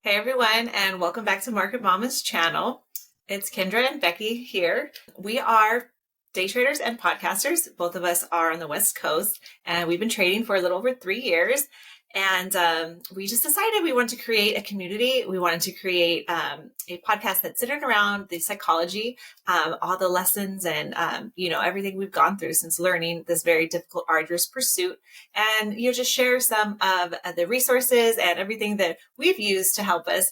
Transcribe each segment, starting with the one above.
Hey everyone, and welcome back to Market Mama's channel. It's Kendra and Becky here. We are day traders and podcasters. Both of us are on the West Coast, and we've been trading for a little over 3 years. And we just decided we wanted to create a community. We wanted to create a podcast that's centered around the psychology, all the lessons and, everything we've gone through since learning this very difficult, arduous pursuit. And, just share some of the resources and everything that we've used to help us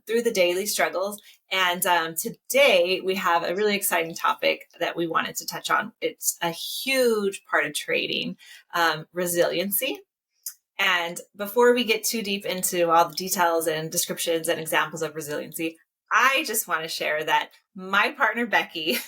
through the daily struggles. And today we have a really exciting topic that we wanted to touch on. It's a huge part of trading, resiliency. And before we get too deep into all the details and descriptions and examples of resiliency, I just want to share that my partner, Becky,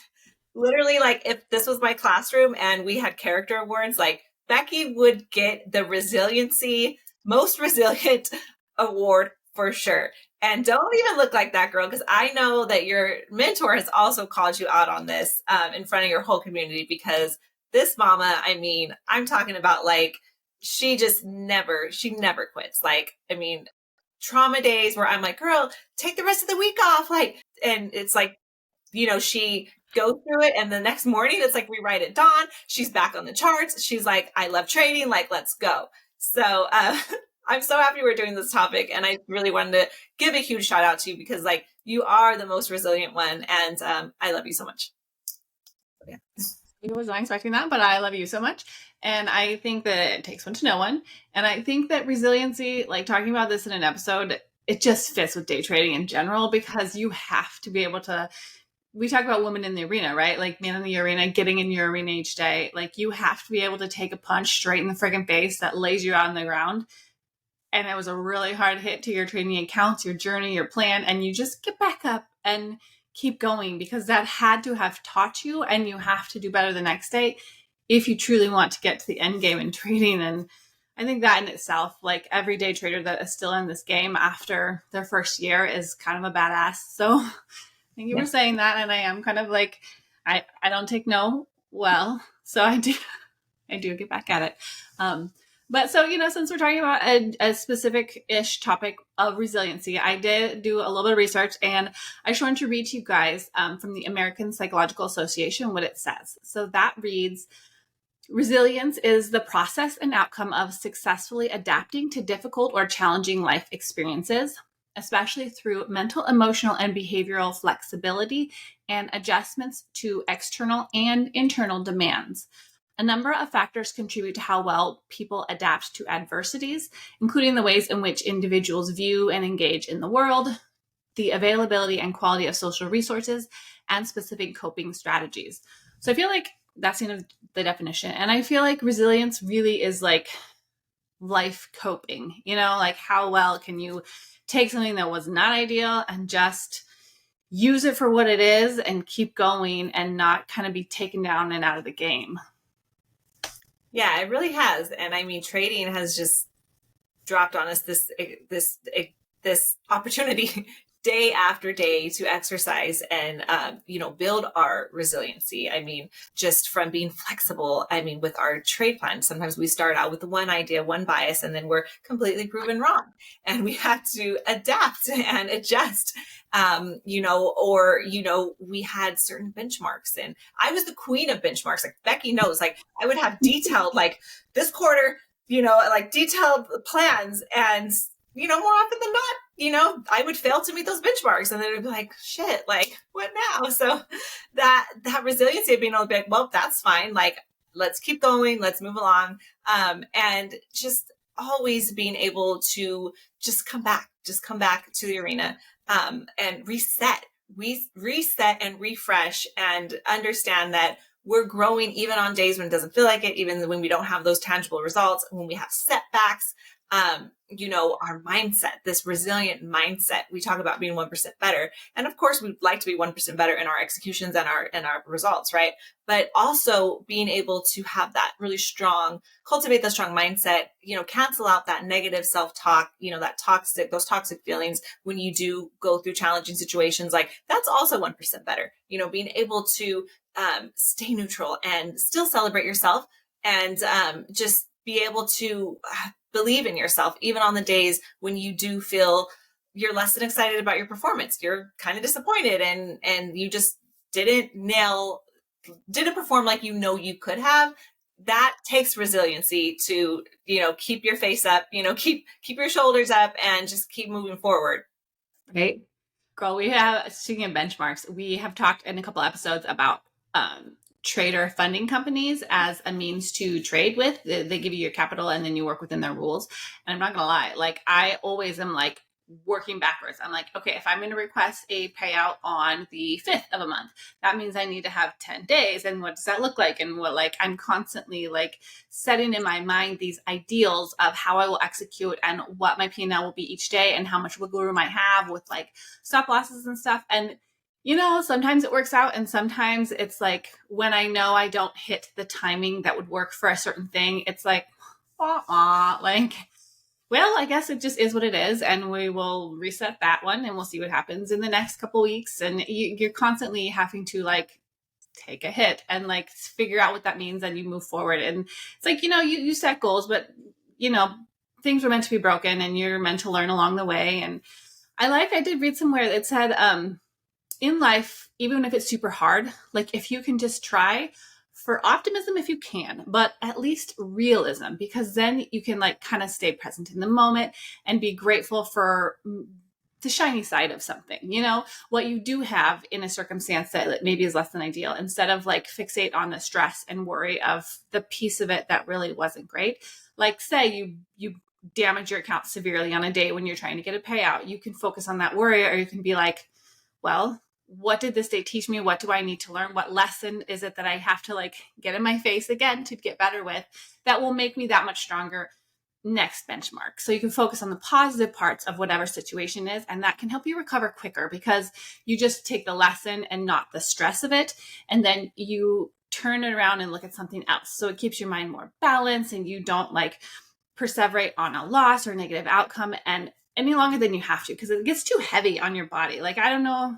literally, like, if this was my classroom and we had character awards, like, Becky would get the resiliency, most resilient award for sure. And don't even look like that, girl, because I know that your mentor has also called you out on this in front of your whole community, because this mama, I'm talking about, like, she never quits. Like, trauma days where I'm like, girl, take the rest of the week off. Like, and it's like, she goes through it. And the next morning it's like rewrite at dawn. She's back on the charts. She's like, I love trading. Like, let's go. So, I'm so happy we're doing this topic. And I really wanted to give a huge shout out to you because, like, you are the most resilient one. And I love you so much. Yeah. I was not expecting that, but I love you so much. And I think that it takes one to know one. And I think that resiliency, like talking about this in an episode, it just fits with day trading in general, because you have to be able to, we talk about women in the arena, right? Like men in the arena, getting in your arena each day. Like you have to be able to take a punch straight in the friggin' face that lays you out on the ground. And it was a really hard hit to your trading accounts, your journey, your plan, and you just get back up and keep going, because that had to have taught you, and you have to do better the next day if you truly want to get to the end game in trading. And I think that in itself, like every day trader that is still in this game after their first year is kind of a badass. So thank you for saying that. And I am kind of like, I don't take no well, so I do get back at it. But so, since we're talking about a specific-ish topic of resiliency, I did do a little bit of research, and I just wanted to read to you guys from the American Psychological Association what it says. So that reads, resilience is the process and outcome of successfully adapting to difficult or challenging life experiences, especially through mental, emotional, and behavioral flexibility and adjustments to external and internal demands. A number of factors contribute to how well people adapt to adversities, including the ways in which individuals view and engage in the world, the availability and quality of social resources, and specific coping strategies. So I feel like that's the definition. And I feel like resilience really is like life coping, like how well can you take something that was not ideal and just use it for what it is and keep going and not kind of be taken down and out of the game. Yeah, it really has. And trading has just dropped on us this opportunity day after day to exercise and, build our resiliency. Just from being flexible, with our trade plan, sometimes we start out with one idea, one bias, and then we're completely proven wrong. And we have to adapt and adjust, we had certain benchmarks, and I was the queen of benchmarks. Like Becky knows, like I would have detailed, like this quarter, like detailed plans, and more often than not, I would fail to meet those benchmarks, and then it'd be like, shit, like what now? So that resiliency of being able to be like, well, that's fine. Like, let's keep going. Let's move along. And just always being able to just come back to the arena, and reset and refresh and understand that we're growing even on days when it doesn't feel like it, even when we don't have those tangible results, when we have setbacks. Our mindset, this resilient mindset, we talk about being 1% better. And of course, we'd like to be 1% better in our executions and our results, right? But also being able to have that really strong, cultivate the strong mindset, cancel out that negative self-talk, those toxic feelings when you do go through challenging situations. Like that's also 1% better, being able to stay neutral and still celebrate yourself, and just be able to believe in yourself, even on the days when you do feel you're less than excited about your performance. You're kind of disappointed and you just didn't perform like you could have. That takes resiliency to, keep your face up, keep your shoulders up and just keep moving forward. Right. Girl, we have, speaking of benchmarks, we have talked in a couple episodes about trader funding companies as a means to trade with. They give you your capital and then you work within their rules. And I'm not going to lie, like I always am like working backwards. I'm like, okay, if I'm going to request a payout on the 5th of a month, that means I need to have 10 days. And what does that look like? And what, like, I'm constantly like setting in my mind these ideals of how I will execute and what my P&L will be each day and how much wiggle room I have with like stop losses and stuff. And sometimes it works out and sometimes it's like when I know I don't hit the timing that would work for a certain thing, it's like, like, well, I guess it just is what it is. And we will reset that one and we'll see what happens in the next couple weeks. And you're constantly having to like take a hit and like figure out what that means and you move forward. And it's like, you set goals, but things were meant to be broken and you're meant to learn along the way. And I did read somewhere that said, in life, even if it's super hard, like if you can just try for optimism, if you can, but at least realism, because then you can like kind of stay present in the moment and be grateful for the shiny side of something, what you do have in a circumstance that maybe is less than ideal, instead of like fixate on the stress and worry of the piece of it that really wasn't great. Like say you damage your account severely on a day when you're trying to get a payout, you can focus on that worry, or you can be like, well, what did this day teach me? What do I need to learn? What lesson is it that I have to like get in my face again to get better with that will make me that much stronger next benchmark? So you can focus on the positive parts of whatever situation is, and that can help you recover quicker because you just take the lesson and not the stress of it. And then you turn it around and look at something else. So it keeps your mind more balanced and you don't like perseverate on a loss or negative outcome and any longer than you have to, because it gets too heavy on your body. Like, I don't know,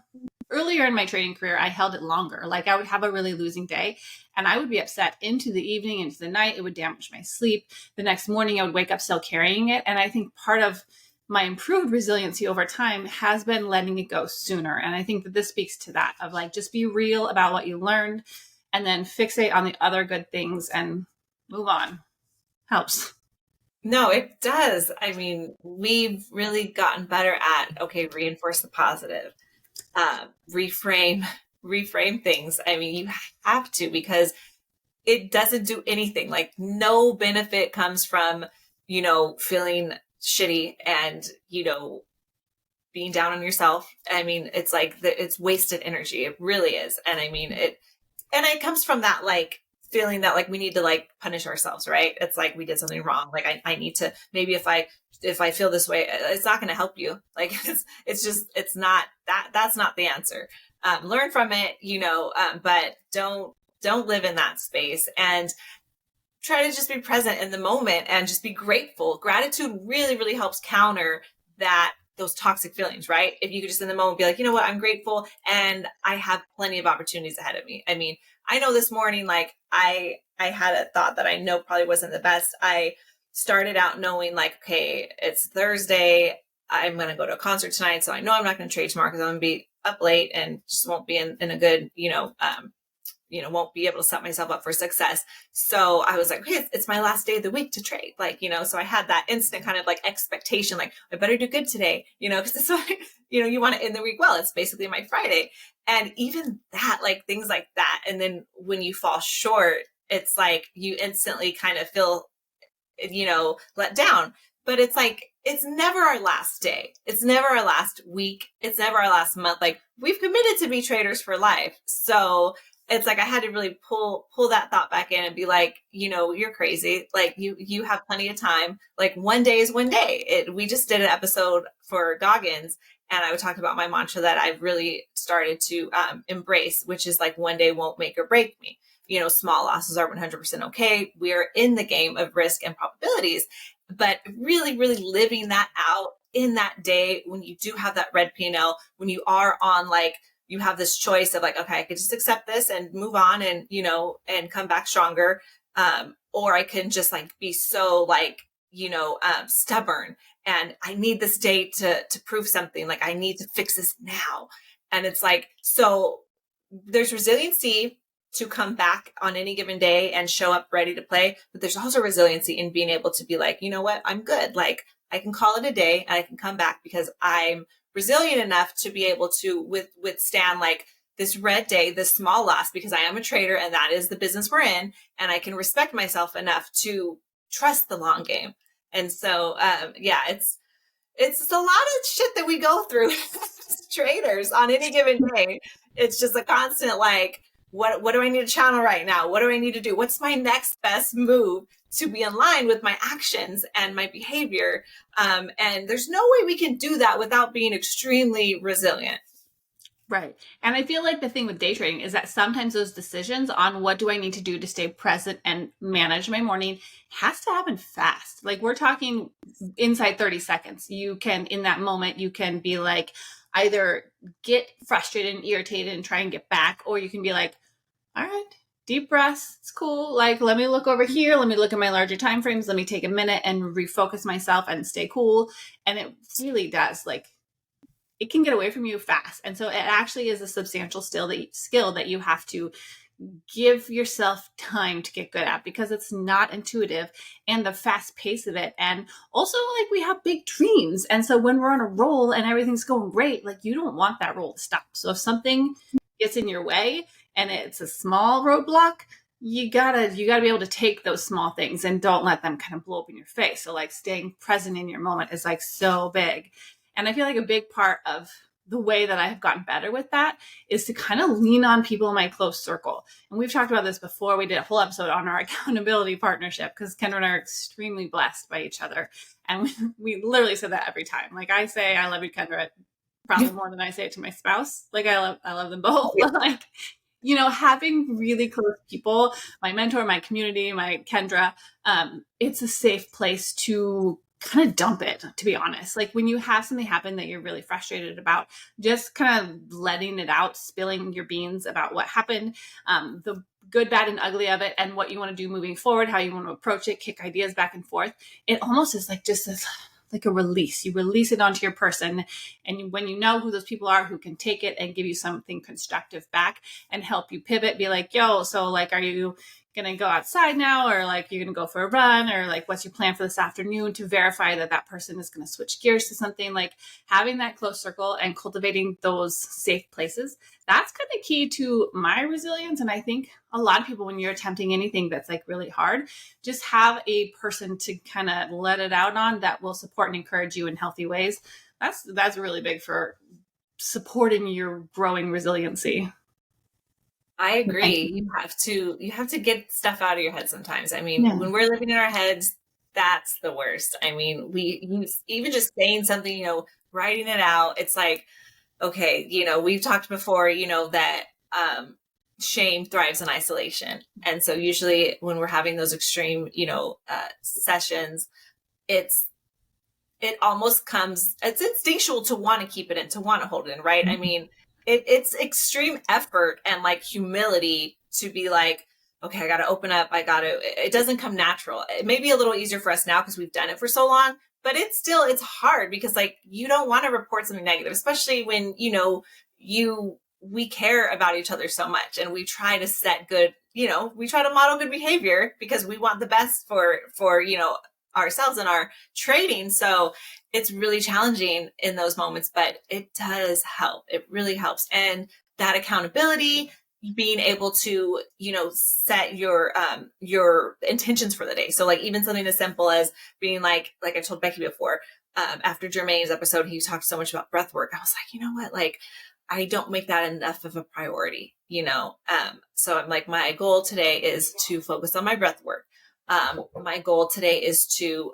earlier in my trading career, I held it longer. Like I would have a really losing day and I would be upset into the evening, into the night. It would damage my sleep. The next morning I would wake up still carrying it. And I think part of my improved resiliency over time has been letting it go sooner. And I think that this speaks to that of like, just be real about what you learned and then fixate on the other good things and move on. Helps. No, it does. I mean, we've really gotten better at, okay, reinforce the positive, reframe things. I mean, you have to, because it doesn't do anything. Like no benefit comes from, feeling shitty and, being down on yourself. I mean, it's like it's wasted energy. It really is. And I mean, it comes from that, like, feeling that like we need to like punish ourselves, right? It's like we did something wrong. Like I need to, maybe if I feel this way, it's not going to help you. Like it's not that's not the answer. Learn from it, but don't live in that space and try to just be present in the moment and just be grateful. Gratitude really, really helps counter those toxic feelings, right? If you could just in the moment be like, you know what, I'm grateful and I have plenty of opportunities ahead of me. I mean, I know this morning, like I had a thought that I know probably wasn't the best. I started out knowing like, okay, it's Thursday. I'm going to go to a concert tonight. So I know I'm not going to trade tomorrow because I'm going to be up late and just won't be in a good, won't be able to set myself up for success. So I was like, okay, it's my last day of the week to trade. Like, so I had that instant kind of like expectation, like I better do good today, because it's like, you want to end the week well. It's basically my Friday. And even that, like things like that. And then when you fall short, it's like you instantly kind of feel, let down. But it's like, it's never our last day. It's never our last week. It's never our last month. Like we've committed to be traders for life. So it's like I had to really pull that thought back in and be like, you're crazy. Like you have plenty of time. Like one day is one day. We just did an episode for Goggins and I would talk about my mantra that I've really started to embrace, which is like one day won't make or break me. Small losses are 100% okay. We're in the game of risk and probabilities, but really, really living that out in that day when you do have that red P&L, when you are on like, you have this choice of like, okay, I could just accept this and move on and, and come back stronger. Or I can just like be so like stubborn, and I need this day to prove something. Like, I need to fix this now. And it's like, so there's resiliency to come back on any given day and show up ready to play. But there's also resiliency in being able to be like, you know what, I'm good. Like, I can call it a day and I can come back because I'm resilient enough to be able to withstand like this red day, this small loss, because I am a trader and that is the business we're in. And I can respect myself enough to trust the long game. And so, it's a lot of shit that we go through as traders on any given day. It's just a constant, like, what do I need to channel right now? What do I need to do? What's my next best move to be in line with my actions and my behavior? And there's no way we can do that without being extremely resilient. Right. And I feel like the thing with day trading is that sometimes those decisions on what do I need to do to stay present and manage my morning has to happen fast. Like, we're talking inside 30 seconds. You can, in that moment, you can be like, either get frustrated and irritated and try and get back, or you can be like, all right, deep breaths. It's cool. Like, let me look over here. Let me look at my larger time frames. Let me take a minute and refocus myself and stay cool. And it really does, like, it can get away from you fast. And so it actually is a substantial skill that you have to give yourself time to get good at, because it's not intuitive, and the fast pace of it. And also, like, we have big dreams. And so when we're on a roll and everything's going great, like, you don't want that roll to stop. So if something gets in your way and it's a small roadblock, you gotta be able to take those small things and don't let them kind of blow up in your face. So, like, staying present in your moment is like so big. And I feel like a big part of the way that I have gotten better with that is to kind of lean on people in my close circle. And we've talked about this before. We did a whole episode on our accountability partnership, because Kendra and I are extremely blessed by each other. And we literally said that every time. Like, I say, I love you, Kendra, probably more than I say it to my spouse. Like, I love them both. But, like, having really close people, my mentor, my community, my Kendra, it's a safe place to kind of dump it, to be honest. Like, when you have something happen that you're really frustrated about, just kind of letting it out, spilling your beans about what happened, the good, bad, and ugly of it, and what you want to do moving forward, how you want to approach it, kick ideas back and forth. It almost is like just this, like a release. You release it onto your person. And when you know who those people are who can take it and give you something constructive back and help you pivot, be like, yo, so, like, are you going to go outside now? Or, like, you're going to go for a run? Or, like, what's your plan for this afternoon, to verify that that person is going to switch gears to something. Like, having that close circle and cultivating those safe places, that's kind of key to my resilience. And I think a lot of people, when you're attempting anything that's, like, really hard, just have a person to kind of let it out on that will support and encourage you in healthy ways. That's really big for supporting your growing resiliency. I agree. You have to get stuff out of your head sometimes. I mean, when we're living in our heads, that's the worst. I mean, even just saying something, writing it out, it's like, okay, we've talked before, that shame thrives in isolation. And so usually when we're having those extreme, sessions, it almost it's instinctual to want to keep it in, to want to hold it in, right? I mean, it's extreme effort and, like, humility to be like, okay, I got to open up. It doesn't come natural. It may be a little easier for us now because we've done it for so long, but it's hard because, like, you don't want to report something negative, especially when, we care about each other so much, and we try to set good, we try to model good behavior because we want the best for, ourselves and our trading. So it's really challenging in those moments, but it does help. It really helps. And that accountability, being able to, set your intentions for the day. So, like, even something as simple as being like I told Becky before, after Jermaine's episode, he talked so much about breath work. I was like, you know what? Like, I don't make that enough of a priority, So I'm like, my goal today is to focus on my breath work. My goal today is to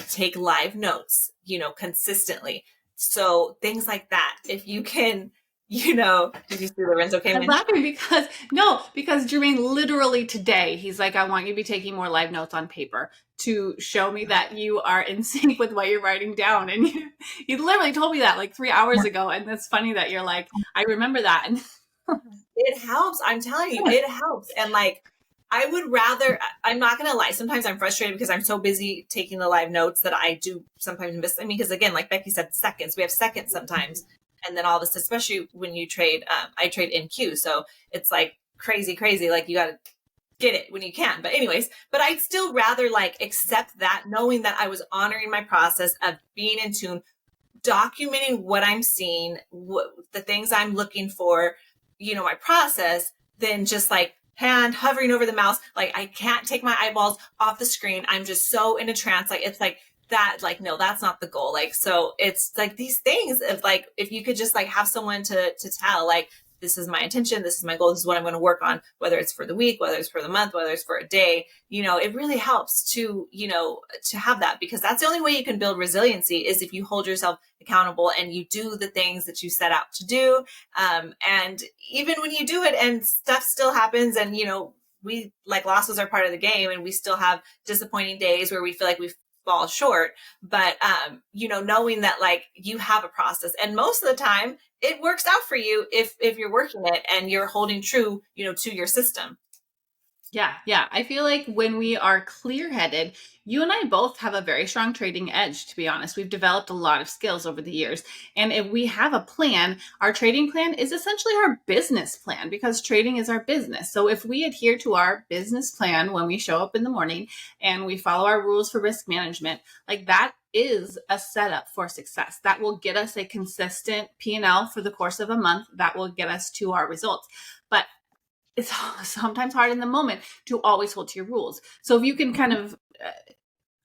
take live notes, consistently. So things like that. If you can, did you see Lorenzo came in? I'm laughing because Jermaine literally today, he's like, I want you to be taking more live notes on paper to show me that you are in sync with what you're writing down. And he literally told me that like 3 hours ago. And it's funny that you're like, I remember that. It helps. I'm telling you, it helps. And, like, I would rather, I'm not going to lie. Sometimes I'm frustrated because I'm so busy taking the live notes that I do sometimes miss. I mean, because again, like Becky said, seconds, we have seconds sometimes. And then all this, especially when you trade, I trade in queue. So it's like crazy. Like you got to get it when you can. But anyways, but I'd still rather like accept that, knowing that I was honoring my process of being in tune, documenting what I'm seeing, the things I'm looking for, my process, than just like hand hovering over the mouse. Like I can't take my eyeballs off the screen. I'm just so in a trance. Like it's like that, like, no, that's not the goal. Like, so it's like these things of like, if you could just like have someone to tell, like, this is my intention, this is my goal, this is what I'm going to work on, whether it's for the week, whether it's for the month, whether it's for a day, it really helps to, to have that, because that's the only way you can build resiliency is if you hold yourself accountable and you do the things that you set out to do. And even when you do it and stuff still happens and, we like losses are part of the game and we still have disappointing days where we feel like we fall short, but knowing that like you have a process, and most of the time it works out for you if you're working it and you're holding true to your system. Yeah. I feel like when we are clear-headed, you and I both have a very strong trading edge, to be honest. We've developed a lot of skills over the years. And if we have a plan, our trading plan is essentially our business plan, because trading is our business. So if we adhere to our business plan when we show up in the morning and we follow our rules for risk management, like that is a setup for success. That will get us a consistent P&L for the course of a month. That will get us to our results. But it's sometimes hard in the moment to always hold to your rules. So if you can kind of,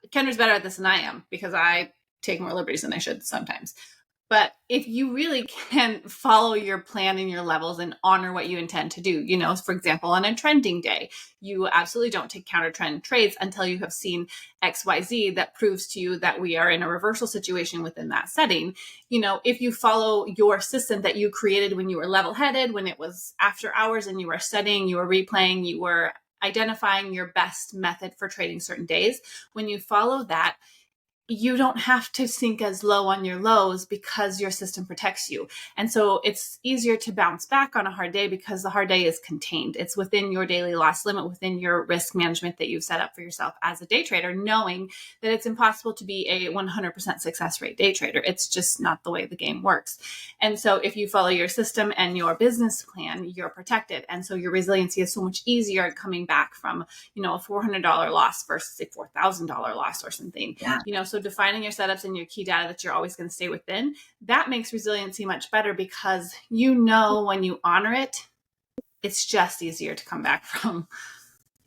Kendra's better at this than I am because I take more liberties than I should sometimes. But if you really can follow your plan and your levels and honor what you intend to do, for example, on a trending day, you absolutely don't take counter trend trades until you have seen XYZ that proves to you that we are in a reversal situation within that setting. If you follow your system that you created when you were level headed, when it was after hours and you were studying, you were replaying, you were identifying your best method for trading certain days, when you follow that, you don't have to sink as low on your lows because your system protects you. And so it's easier to bounce back on a hard day because the hard day is contained. It's within your daily loss limit, within your risk management that you've set up for yourself as a day trader, knowing that it's impossible to be a 100% success rate day trader. It's just not the way the game works. And so if you follow your system and your business plan, you're protected. And so your resiliency is so much easier coming back from, a $400 loss versus a $4,000 loss or something. Yeah. So defining your setups and your key data that you're always going to stay within, that makes resiliency much better because when you honor it, it's just easier to come back from.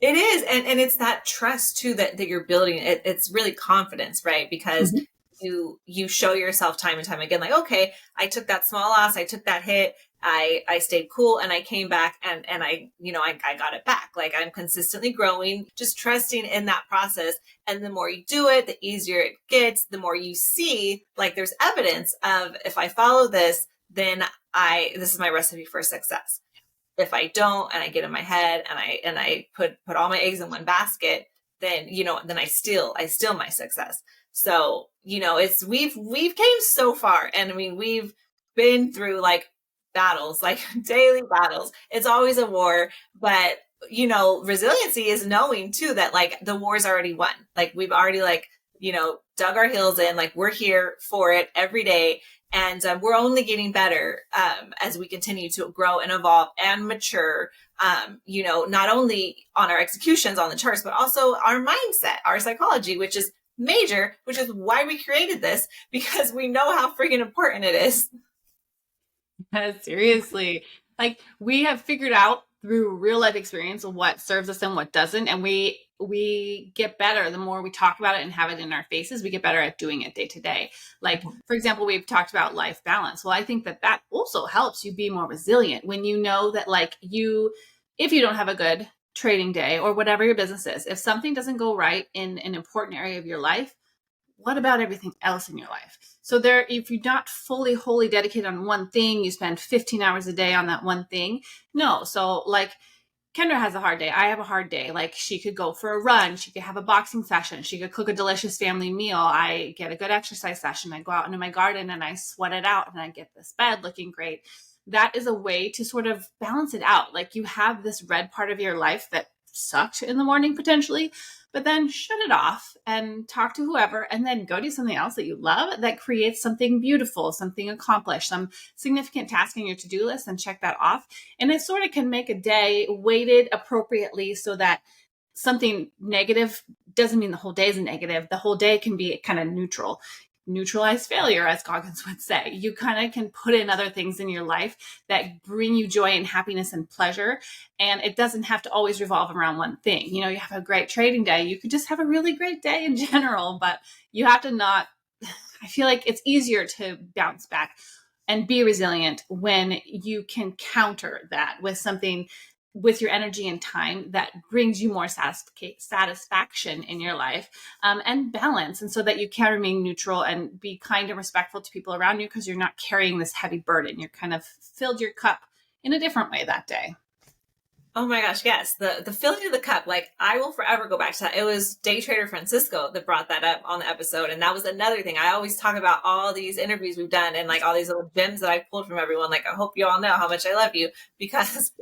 It is. And it's that trust too that you're building. It's really confidence, right? Because you show yourself time and time again, like, okay, I took that small loss, I took that hit, I stayed cool, and I came back and I got it back. Like I'm consistently growing, just trusting in that process. And the more you do it, the easier it gets, the more you see, like there's evidence of, if I follow this, then this is my recipe for success. If I don't, and I get in my head and I put all my eggs in one basket, then, then I steal my success. So, we've came so far, and I mean, we've been through like battles, like daily battles. It's always a war, but resiliency is knowing too that like the war's already won. Like we've already dug our heels in, like we're here for it every day. And we're only getting better as we continue to grow and evolve and mature, not only on our executions on the charts, but also our mindset, our psychology, which is major, which is why we created this, because we know how freaking important it is. Seriously. Like we have figured out through real life experience what serves us and what doesn't. And we get better the more we talk about it and have it in our faces. We get better at doing it day to day. Like, for example, we've talked about life balance. Well, I think that also helps you be more resilient when you know that like if you don't have a good trading day or whatever your business is, if something doesn't go right in an important area of your life, what about everything else in your life? So if you're not wholly dedicated on one thing, you spend 15 hours a day on that one thing. No. So like Kendra has a hard day. I have a hard day. Like she could go for a run. She could have a boxing session. She could cook a delicious family meal. I get a good exercise session. I go out into my garden and I sweat it out and I get this bed looking great. That is a way to sort of balance it out. Like you have this red part of your life that sucked in the morning potentially, but then shut it off and talk to whoever and then go do something else that you love that creates something beautiful, something accomplished, some significant task in your to-do list, and check that off. And it sort of can make a day weighted appropriately so that something negative doesn't mean the whole day is negative. The whole day can be kind of neutral. Neutralize failure, as Goggins would say. You kind of can put in other things in your life that bring you joy and happiness and pleasure. And it doesn't have to always revolve around one thing. You know, you have a great trading day. You could just have a really great day in general, but you have to not, I feel like it's easier to bounce back and be resilient when you can counter that with something with your energy and time that brings you more satisfaction in your life, and balance. And so that you can remain neutral and be kind and respectful to people around you because you're not carrying this heavy burden. You're kind of filled your cup in a different way that day. Oh my gosh, yes. The filling of the cup, like I will forever go back to that. It was Day Trader Francisco that brought that up on the episode. And that was another thing. I always talk about all these interviews we've done and like all these little gems that I pulled from everyone. Like, I hope you all know how much I love you, because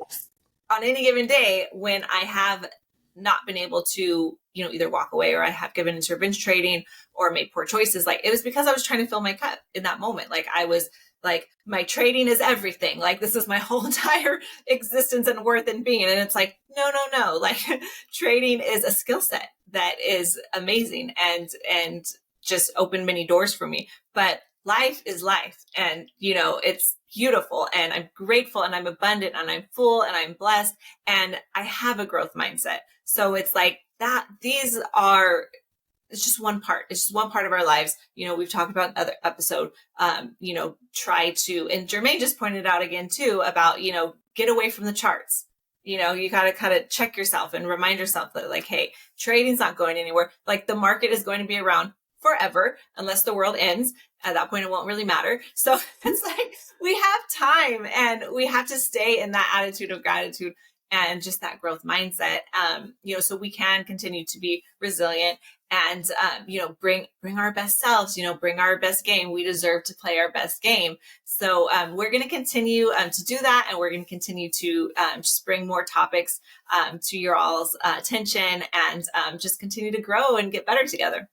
on any given day when I have not been able to, you know, either walk away or I have given into binge trading or made poor choices, like it was because I was trying to fill my cup in that moment. Like I was like, my trading is everything. Like this is my whole entire existence and worth and being. And it's like, no. Like trading is a skill set that is amazing and just opened many doors for me. But life is life. And, you know, it's beautiful and I'm grateful and I'm abundant and I'm full and I'm blessed and I have a growth mindset. So it's like that, it's just one part. It's just one part of our lives. You know, we've talked about in other episode, you know, try to, and Jermaine just pointed out again too about, you know, get away from the charts. You know, you got to kind of check yourself and remind yourself that like, hey, trading's not going anywhere. Like the market is going to be around forever unless the world ends. At that point, it won't really matter. So it's like we have time and we have to stay in that attitude of gratitude and just that growth mindset, you know, so we can continue to be resilient and, you know, bring our best selves, you know, bring our best game. We deserve to play our best game. So we're going to continue to do that. And we're going to continue to just bring more topics to your all's attention and just continue to grow and get better together.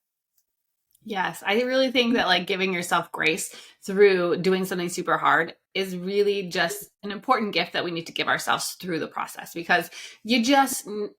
Yes, I really think that like giving yourself grace through doing something super hard is really just an important gift that we need to give ourselves through the process, because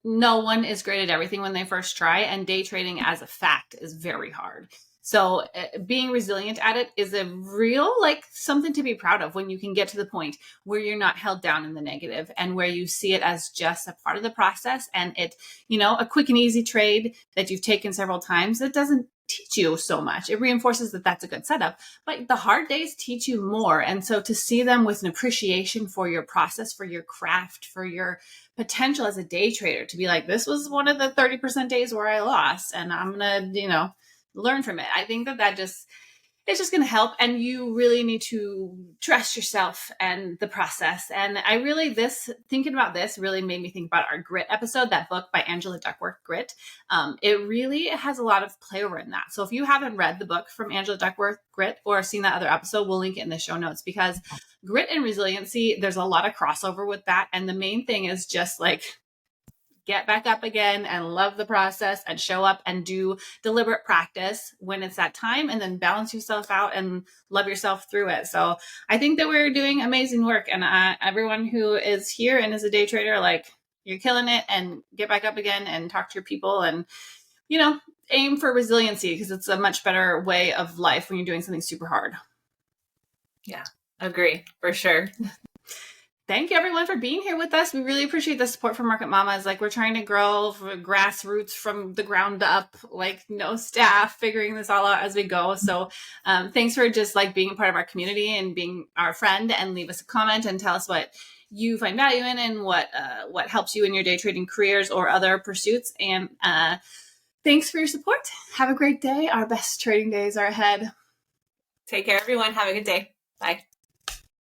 no one is great at everything when they first try, and day trading as a fact is very hard. So being resilient at it is a real, like something to be proud of when you can get to the point where you're not held down in the negative and where you see it as just a part of the process. And it, you know, a quick and easy trade that you've taken several times, that doesn't teach you so much. It reinforces that that's a good setup, but the hard days teach you more. And so to see them with an appreciation for your process, for your craft, for your potential as a day trader, to be like, this was one of the 30% days where I lost and I'm going to, you know, learn from it. I think that it's just going to help. And you really need to trust yourself and the process. And I really, thinking about this really made me think about our Grit episode, that book by Angela Duckworth, Grit. It really has a lot of play over in that. So if you haven't read the book from Angela Duckworth, Grit, or seen that other episode, we'll link it in the show notes, because grit and resiliency, there's a lot of crossover with that. And the main thing is just like, get back up again and love the process and show up and do deliberate practice when it's that time, and then balance yourself out and love yourself through it. So I think that we're doing amazing work, and everyone who is here and is a day trader, like, you're killing it, and get back up again and talk to your people and, you know, aim for resiliency, because it's a much better way of life when you're doing something super hard. Yeah, agree for sure. Thank you everyone for being here with us. We really appreciate the support from Market Mamas. Like, we're trying to grow grassroots from the ground up, like no staff, figuring this all out as we go. So thanks for just like being a part of our community and being our friend, and leave us a comment and tell us what you find value in and what helps you in your day trading careers or other pursuits. And thanks for your support. Have a great day. Our best trading days are ahead. Take care, everyone. Have a good day. Bye.